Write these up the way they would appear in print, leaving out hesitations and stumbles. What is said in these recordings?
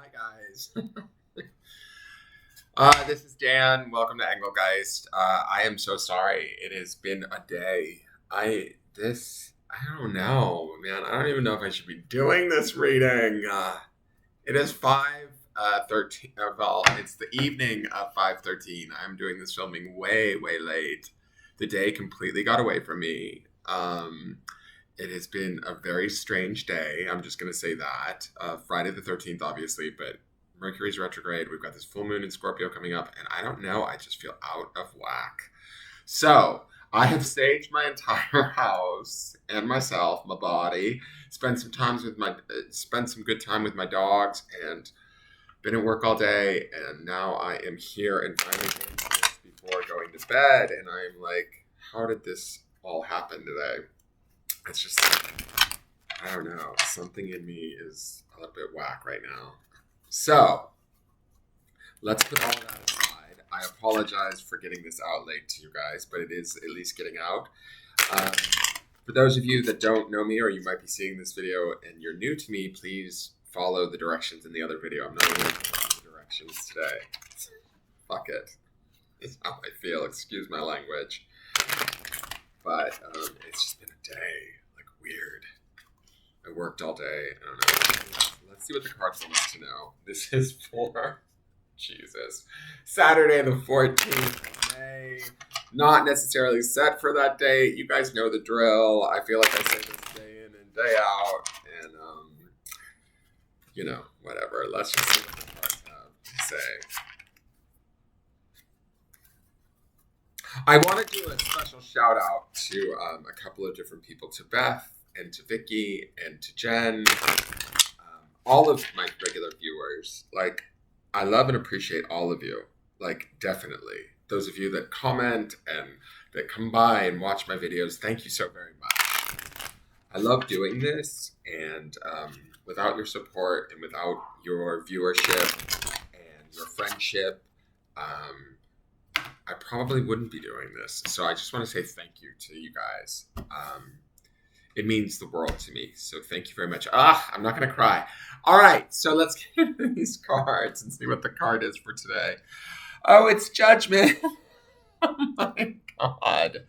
Hi guys. This is Dan. Welcome to Engelgeist. I am so sorry. It has been a day. I don't know, man. I don't even know if I should be doing this reading. It is 5:13. Well, it's the evening of 5:13. I'm doing this filming way late. The day completely got away from me. It has been a very strange day. I'm just going to say that. Friday the 13th, obviously, but Mercury's retrograde. We've got this full moon in Scorpio coming up, and I don't know. I just feel out of whack. So I have staged my entire house and myself, my body. Spent some good time with my dogs, and been at work all day. And now I am here and finally getting to this before going to bed. And I'm like, how did this all happen today? It's just, I don't know. Something in me is a little bit whack right now. So, let's put all that aside. I apologize for getting this out late to you guys, but it is at least getting out. For those of you that don't know me, or you might be seeing this video and you're new to me, please follow the directions in the other video. I'm not going to follow the directions today. Fuck it. It's how I feel. Excuse my language. But it's just been a day, like weird. I worked all day. I don't know. Let's see what the cards want us to know. This is for, Jesus, Saturday the 14th of May. Not necessarily set for that date. You guys know the drill. I feel like I say this day in and day out. And, whatever. Let's just see what the cards have to say. I want to do a special shout out to a couple of different people, to Beth and to Vicky and to Jen, all of my regular viewers. Like, I love and appreciate all of you, like, definitely. Those of you that comment and that come by and watch my videos, thank you so very much. I love doing this, and without your support and without your viewership and your friendship, I probably wouldn't be doing this. So I just want to say thank you to you guys. It means the world to me. So thank you very much. I'm not going to cry. All right. So let's get into these cards and see what the card is for today. Oh, it's Judgment. Oh my God.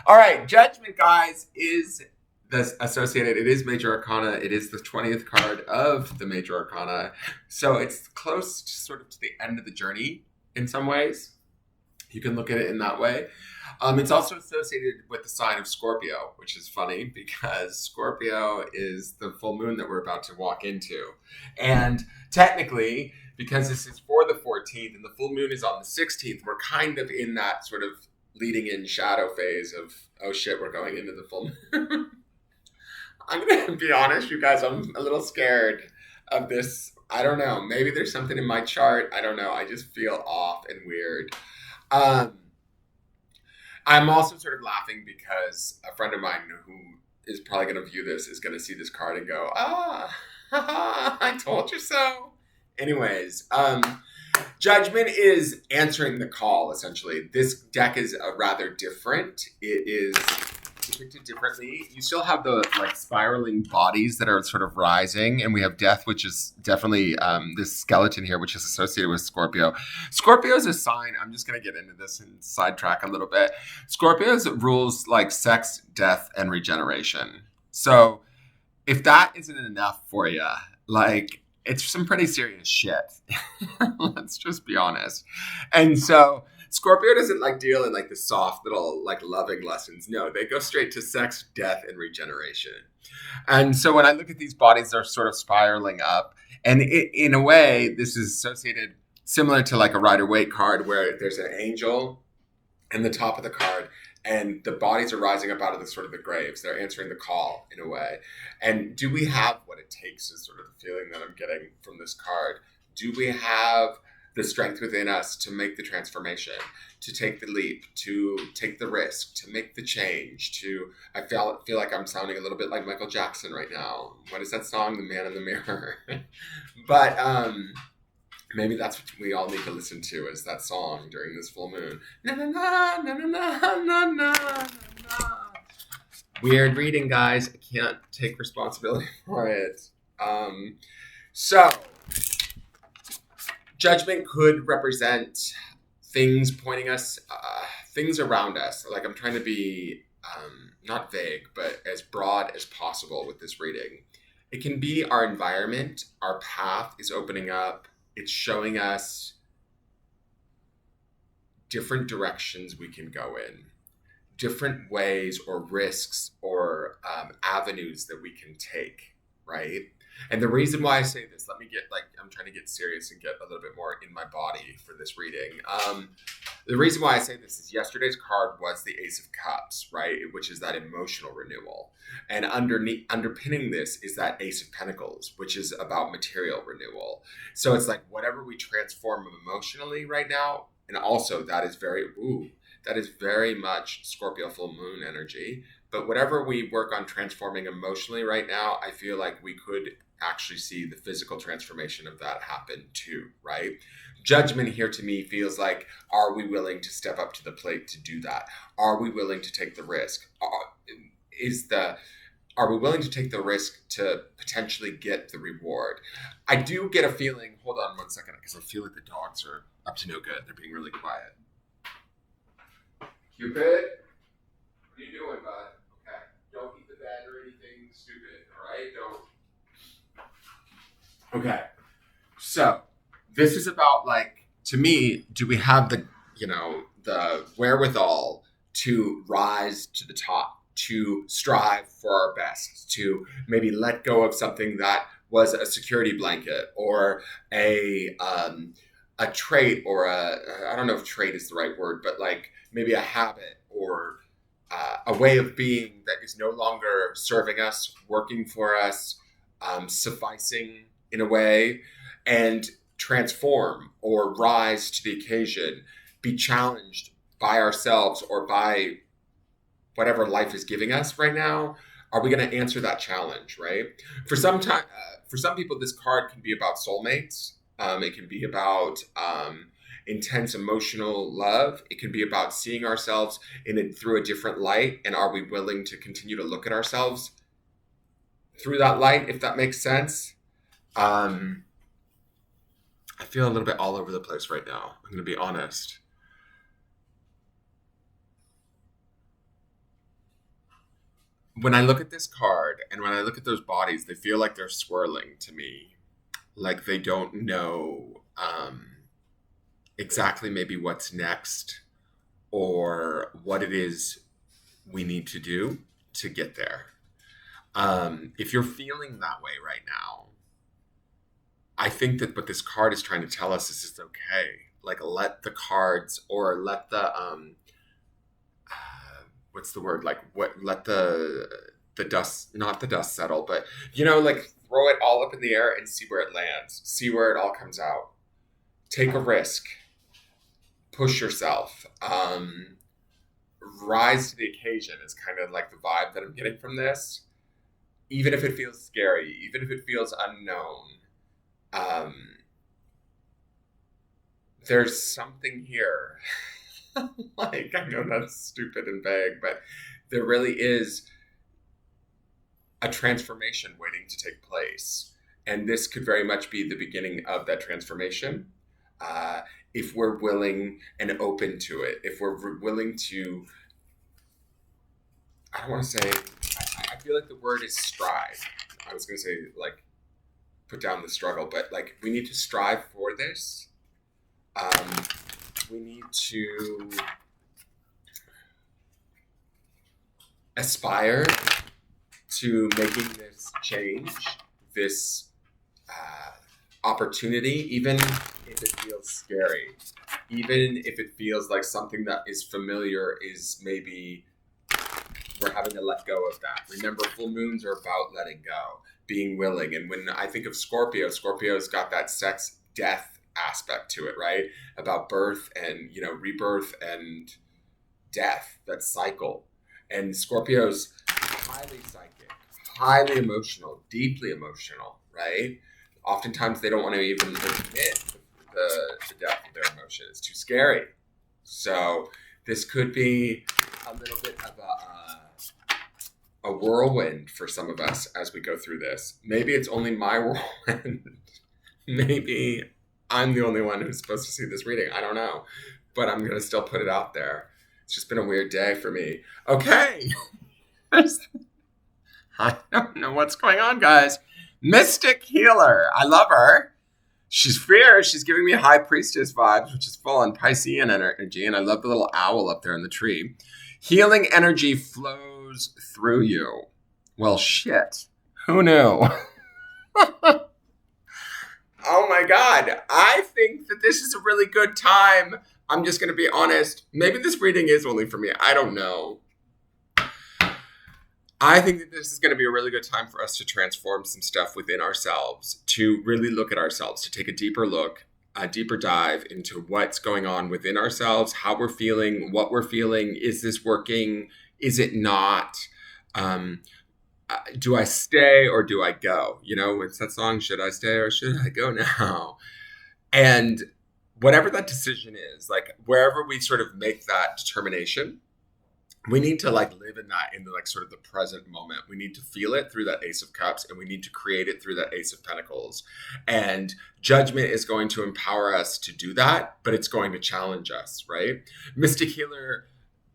All right. Judgment, guys, is this associated. It is Major Arcana. It is the 20th card of the Major Arcana. So it's close to sort of to the end of the journey in some ways. You can look at it in that way. It's also associated with the sign of Scorpio, which is funny because Scorpio is the full moon that we're about to walk into. And technically, because this is for the 14th and the full moon is on the 16th, we're kind of in that sort of leading in shadow phase of, oh shit, we're going into the full moon. I'm going to be honest, you guys, I'm a little scared of this. I don't know. Maybe there's something in my chart. I don't know. I just feel off and weird. I'm also sort of laughing because a friend of mine who is probably going to view this is going to see this card and go, I told you so. Anyways, Judgment is answering the call, essentially. This deck is rather different. It is depicted differently. You still have the spiraling bodies that are sort of rising, and we have Death, which is definitely this skeleton here, which is associated with Scorpio. Scorpio is a sign. I'm just going to get into this and sidetrack a little bit. Scorpio's rules like sex, death, and regeneration. So if that isn't enough for you, it's some pretty serious shit. Let's just be honest. And so Scorpio doesn't deal in the soft little loving lessons. No, they go straight to sex, death, and regeneration. And so when I look at these bodies, they're sort of spiraling up. And in a way, this is associated similar to a Rider-Waite card where there's an angel in the top of the card and the bodies are rising up out of the graves. They're answering the call in a way. And do we have what it takes is sort of the feeling that I'm getting from this card. Do we have the strength within us to make the transformation, to take the leap, to take the risk, to make the change, I feel like I'm sounding a little bit like Michael Jackson right now. What is that song? The Man in the Mirror. But maybe that's what we all need to listen to is that song during this full moon. Na na na na na na na na na. Weird reading, guys. I can't take responsibility for it. So Judgment could represent things pointing us, things around us. Like I'm trying to be not vague, but as broad as possible with this reading. It can be our environment, our path is opening up. It's showing us different directions we can go in, different ways or risks or avenues that we can take, right? And the reason why I say this, let me get I'm trying to get serious and get a little bit more in my body for this reading. The reason why I say this is yesterday's card was the Ace of Cups, right? Which is that emotional renewal. And underpinning this is that Ace of Pentacles, which is about material renewal. So it's like whatever we transform emotionally right now, and also that is very much Scorpio full moon energy. But whatever we work on transforming emotionally right now, I feel like we could actually see the physical transformation of that happen too, right? Judgment here to me feels like, are we willing to step up to the plate to do that? Are we willing to take the risk? Are we willing to take the risk to potentially get the reward? I do get a feeling, hold on one second, because I feel like the dogs are up to no good. They're being really quiet. Cupid, what are you doing, bud? Okay, don't eat the bed or anything stupid, all right? Don't. Okay, so this is about, like, to me, do we have the wherewithal to rise to the top, to strive for our best, to maybe let go of something that was a security blanket or a trait, or I don't know if trait is the right word, but like maybe a habit or a way of being that is no longer serving us, working for us, sufficing in a way, and transform or rise to the occasion, be challenged by ourselves or by whatever life is giving us right now. Are we going to answer that challenge, right? For some people, this card can be about soulmates. It can be about intense emotional love. It can be about seeing ourselves through a different light. And are we willing to continue to look at ourselves through that light, if that makes sense? I feel a little bit all over the place right now. I'm going to be honest. When I look at this card and when I look at those bodies, they feel like they're swirling to me. Like they don't know exactly maybe what's next or what it is we need to do to get there. If you're feeling that way right now, I think that what this card is trying to tell us is it's okay. Like let the cards, or let the what's the word? Like let the dust, not the dust settle, but like throw it all up in the air and see where it lands. See where it all comes out. Take a risk. Push yourself. Rise to the occasion is kind of like the vibe that I'm getting from this. Even if it feels scary, even if it feels unknown, there's something here. Like, I know that's stupid and vague, but there really is a transformation waiting to take place. And this could very much be the beginning of that transformation. If we're willing and open to it, if we're willing to, I don't want to say, I feel like the word is strive. I was going to say, like, put down the struggle, but like, we need to strive for this. We need to aspire to making this change, this opportunity, even if it feels scary, even if it feels like something that is familiar is maybe we're having to let go of that. Remember, full moons are about letting go, being willing. And when I think of Scorpio, Scorpio's got that sex, death aspect to it, right? About birth and, rebirth and death, that cycle. And Scorpio's highly psychic, highly emotional, deeply emotional, right? Oftentimes they don't want to even admit the depth of their emotion. It's too scary. So this could be a little bit of a whirlwind for some of us as we go through this. Maybe it's only my whirlwind. Maybe I'm the only one who's supposed to see this reading. I don't know. But I'm going to still put it out there. It's just been a weird day for me. Okay. I don't know what's going on, guys. Mystic Healer. I love her. She's fierce. She's giving me High Priestess vibes, which is full on Piscean energy. And I love the little owl up there in the tree. Healing energy flows through you. Well, shit. Who knew? Oh my God. I think that this is a really good time. I'm just going to be honest. Maybe this reading is only for me. I don't know. I think that this is going to be a really good time for us to transform some stuff within ourselves, to really look at ourselves, to take a deeper look, a deeper dive into what's going on within ourselves, how we're feeling, what we're feeling. Is this working? Is it not? Do I stay or do I go? You know, it's that song, Should I Stay or Should I Go Now? And whatever that decision is, like wherever we sort of make that determination, we need to like live in that, in the like sort of the present moment. We need to feel it through that Ace of Cups, and we need to create it through that Ace of Pentacles. And judgment is going to empower us to do that, but it's going to challenge us, right? Mystic Healer,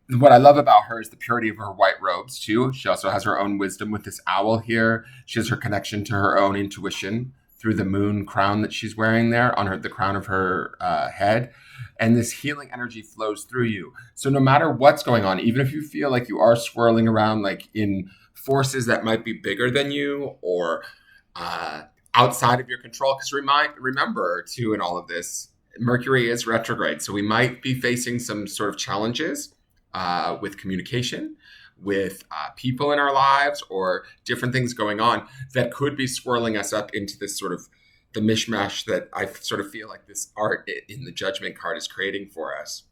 what I love about her is the purity of her white robes too. She also has her own wisdom with this owl here. She has her connection to her own intuition through the moon crown that she's wearing there on the crown of her head. And this healing energy flows through you. So no matter what's going on, even if you feel like you are swirling around like in forces that might be bigger than you or outside of your control, because remember too, in all of this, Mercury is retrograde. So we might be facing some sort of challenges with communication, with people in our lives, or different things going on that could be swirling us up into this sort of the mishmash that I sort of feel like this art in the Judgment card is creating for us,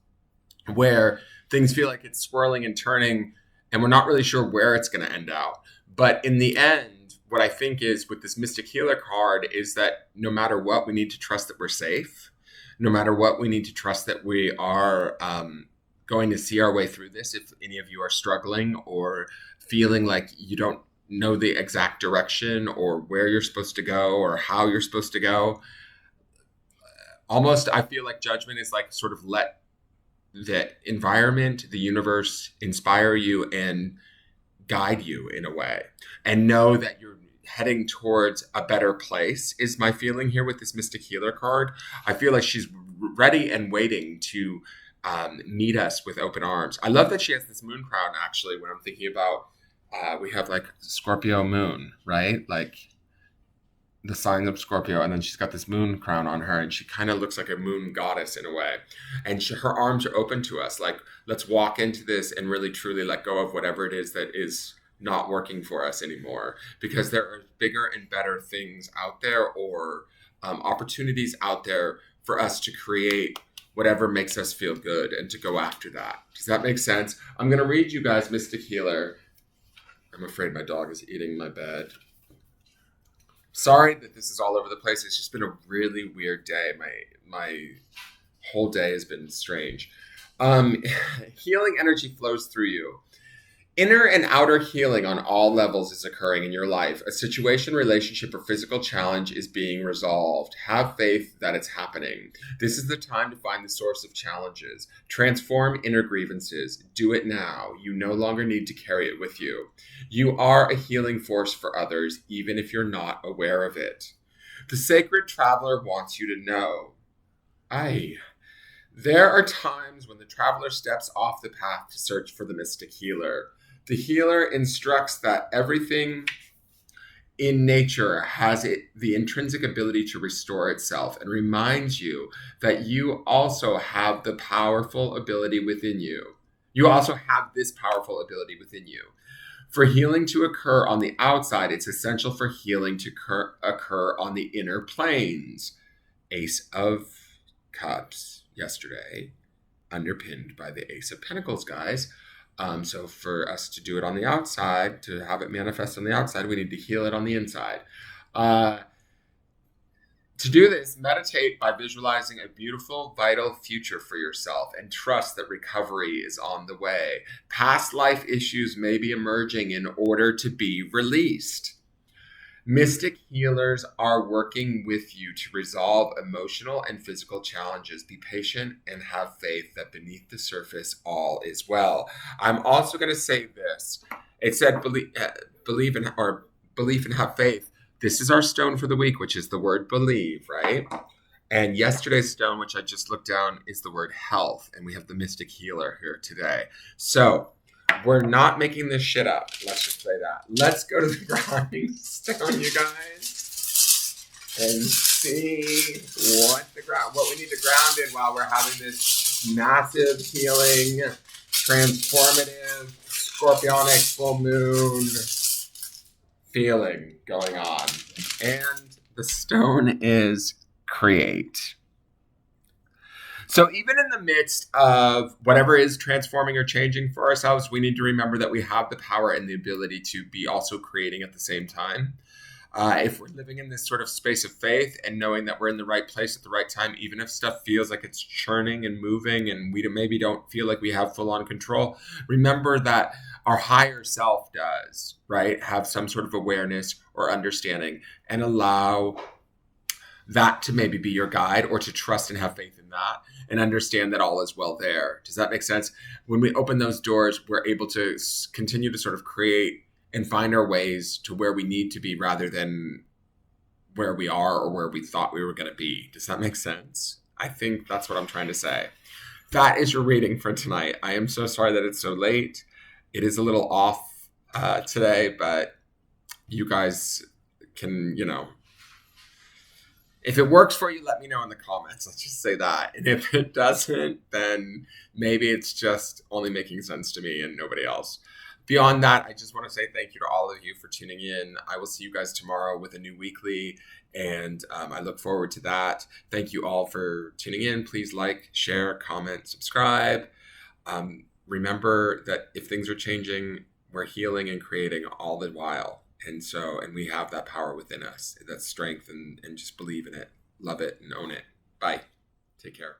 where things feel like it's swirling and turning and we're not really sure where it's going to end out. But in the end, what I think is with this Mystic Healer card is that no matter what, we need to trust that we're safe. No matter what, we need to trust that we are going to see our way through this. If any of you are struggling or feeling like you don't know the exact direction or where you're supposed to go or how you're supposed to go, almost I feel like Judgment is like sort of let the environment, the universe inspire you and guide you in a way, and know that you're heading towards a better place is my feeling here with this Mystic Healer card. I feel like she's ready and waiting to meet us with open arms. I love that she has this moon crown, actually, when I'm thinking about we have like Scorpio moon, right? Like the sign of Scorpio, and then she's got this moon crown on her, and she kind of looks like a moon goddess in a way. And her arms are open to us, like, let's walk into this and really truly let go of whatever it is that is not working for us anymore, because there are bigger and better things out there, or opportunities out there for us to create whatever makes us feel good and to go after that. Does that make sense? I'm going to read you guys Mystic Healer. I'm afraid my dog is eating my bed. Sorry that this is all over the place. It's just been a really weird day. My whole day has been strange. Healing energy flows through you. Inner and outer healing on all levels is occurring in your life. A situation, relationship, or physical challenge is being resolved. Have faith that it's happening. This is the time to find the source of challenges. Transform inner grievances. Do it now. You no longer need to carry it with you. You are a healing force for others, even if you're not aware of it. The Sacred Traveler wants you to know. There are times when the traveler steps off the path to search for the Mystic Healer. The healer instructs that everything in nature has the intrinsic ability to restore itself, and reminds you that you also have the powerful ability within you. You also have this powerful ability within you. For healing to occur on the outside, it's essential for healing to occur on the inner planes. Ace of Cups yesterday, underpinned by the Ace of Pentacles, guys. So for us to do it on the outside, to have it manifest on the outside, we need to heal it on the inside. To do this, meditate by visualizing a beautiful, vital future for yourself, and trust that recovery is on the way. Past life issues may be emerging in order to be released. Mystic healers are working with you to resolve emotional and physical challenges. Be patient and have faith that beneath the surface all is well. I'm also going to say this. It said believe in or belief and have faith. This is our stone for the week, which is the word believe, right? And yesterday's stone, which I just looked down, is the word health. And we have the mystic healer here today. So we're not making this shit up. Let's just say that. Let's go to the grounding stone, you guys, and see what we need to ground in while we're having this massive healing, transformative, scorpionic full moon feeling going on. And the stone is create. So even in the midst of whatever is transforming or changing for ourselves, we need to remember that we have the power and the ability to be also creating at the same time. If we're living in this sort of space of faith and knowing that we're in the right place at the right time, even if stuff feels like it's churning and moving and we maybe don't feel like we have full on control, remember that our higher self does, right? Have some sort of awareness or understanding, and allow that to maybe be your guide, or to trust and have faith in that and understand that all is well there. Does that make sense? When we open those doors, we're able to continue to sort of create and find our ways to where we need to be rather than where we are or where we thought we were going to be. Does that make sense? I think that's what I'm trying to say. That is your reading for tonight. I am so sorry that it's so late. It is a little off today, but you guys can, if it works for you, let me know in the comments. Let's just say that. And if it doesn't, then maybe it's just only making sense to me and nobody else. Beyond that, I just want to say thank you to all of you for tuning in. I will see you guys tomorrow with a new weekly, and I look forward to that. Thank you all for tuning in. Please like, share, comment, subscribe. Remember that if things are changing, we're healing and creating all the while. And we have that power within us, that strength, and just believe in it, love it, and own it. Bye. Take care.